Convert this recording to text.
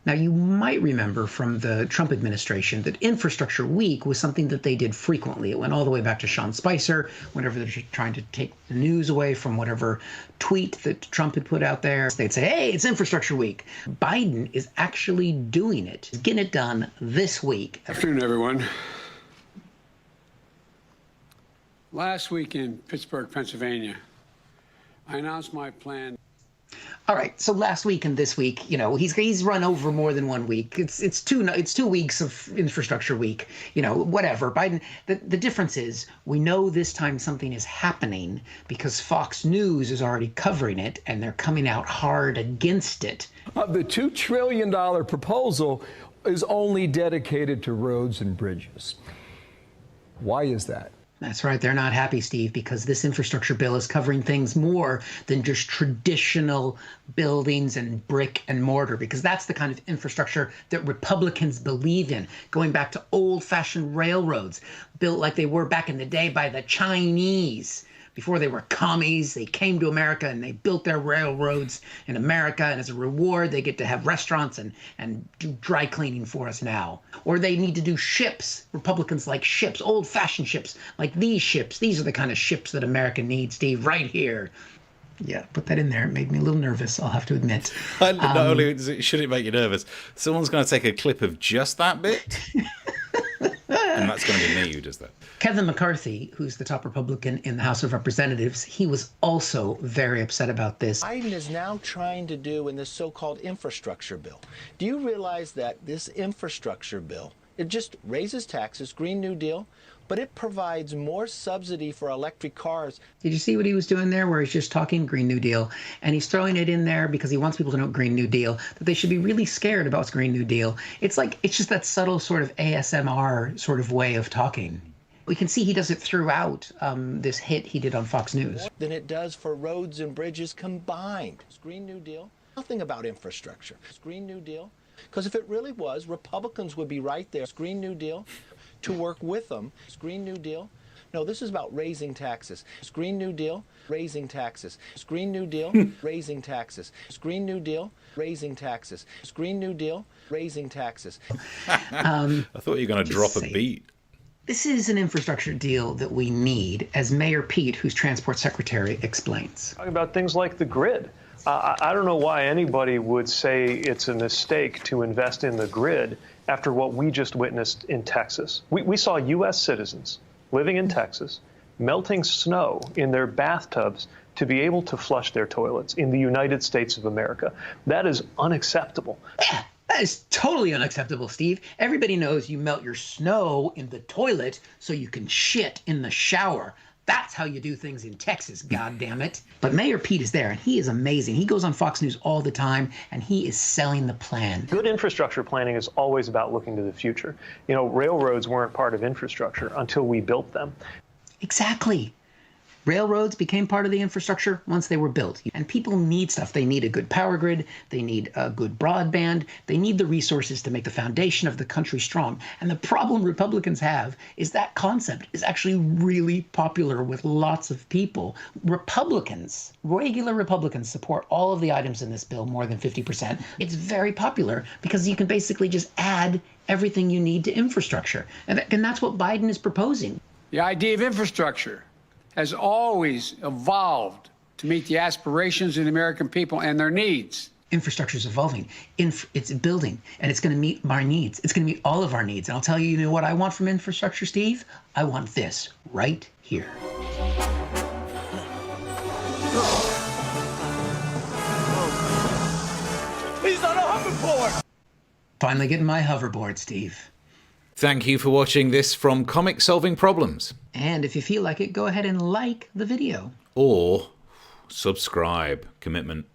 Now, you might remember from the Trump administration that Infrastructure Week was something that they did frequently. It went all the way back to Sean Spicer, whenever they're trying to take the news away from whatever tweet that Trump had put out there. They'd say, hey, it's Infrastructure Week. Biden is actually doing it. He's getting it done this week. Good afternoon, everyone. Last week in Pittsburgh, Pennsylvania, I announced my plan. All right, so last week and this week, you know, he's run over more than 1 week. It's 2 weeks of Infrastructure Week, you know, whatever. Biden. The difference is we know this time something is happening because Fox News is already covering it and they're coming out hard against it. The $2 trillion proposal is only dedicated to roads and bridges. Why is that? That's right. They're not happy, Steve, because this infrastructure bill is covering things more than just traditional buildings and brick and mortar, because that's the kind of infrastructure that Republicans believe in, going back to old-fashioned railroads built like they were back in the day by the Chinese. Before they were commies, they came to America and they built their railroads in America. And as a reward, they get to have restaurants and do dry cleaning for us now. Or they need to do ships. Republicans like ships, old-fashioned ships, like these ships. These are the kind of ships that America needs, Steve, right here. Yeah, put that in there. It made me a little nervous, I'll have to admit. Not only should it make you nervous, someone's going to take a clip of just that bit. And that's going to be me who does that. Kevin McCarthy, who's the top Republican in the House of Representatives, he was also very upset about this. Biden is now trying to do in this so-called infrastructure bill. Do you realize that this infrastructure bill, it just raises taxes, Green New Deal, but it provides more subsidy for electric cars. Did you see what he was doing there, where he's just talking Green New Deal, and he's throwing it in there because he wants people to know Green New Deal, that they should be really scared about Green New Deal. It's just that subtle sort of ASMR sort of way of talking. We can see he does it throughout this hit he did on Fox News. Than it does for roads and bridges combined. It's Green New Deal, nothing about infrastructure. It's Green New Deal, because if it really was, Republicans would be right there. It's Green New Deal, to work with them. It's Green New Deal. No, this is about raising taxes. It's Green New Deal, raising taxes. It's Green New Deal, raising taxes. It's Green New Deal, raising taxes. It's Green New Deal, raising taxes. I thought you were going to drop a beat. This is an infrastructure deal that we need, as Mayor Pete, who's Transport Secretary, explains. Talking about things like the grid. I don't know why anybody would say it's a mistake to invest in the grid after what we just witnessed in Texas. We saw U.S. citizens living in Texas melting snow in their bathtubs to be able to flush their toilets in the United States of America. That is unacceptable. Yeah, that is totally unacceptable, Steve. Everybody knows you melt your snow in the toilet so you can shit in the shower. That's how you do things in Texas, goddammit. But Mayor Pete is there, and he is amazing. He goes on Fox News all the time, and he is selling the plan. Good infrastructure planning is always about looking to the future. You know, railroads weren't part of infrastructure until we built them. Exactly. Railroads became part of the infrastructure once they were built. And people need stuff. They need a good power grid. They need a good broadband. They need the resources to make the foundation of the country strong. And the problem Republicans have is that concept is actually really popular with lots of people. Republicans, regular Republicans, support all of the items in this bill, more than 50%. It's very popular because you can basically just add everything you need to infrastructure. And that's what Biden is proposing. The idea of infrastructure has always evolved to meet the aspirations of the American people and their needs. Infrastructure is evolving. It's building, and it's going to meet our needs. It's going to meet all of our needs. And I'll tell you, you know what I want from infrastructure, Steve? I want this right here. He's on a hoverboard! Finally getting my hoverboard, Steve. Thank you for watching this from Comic Solving Problems. And if you feel like it, go ahead and like the video. Or subscribe. Commitment.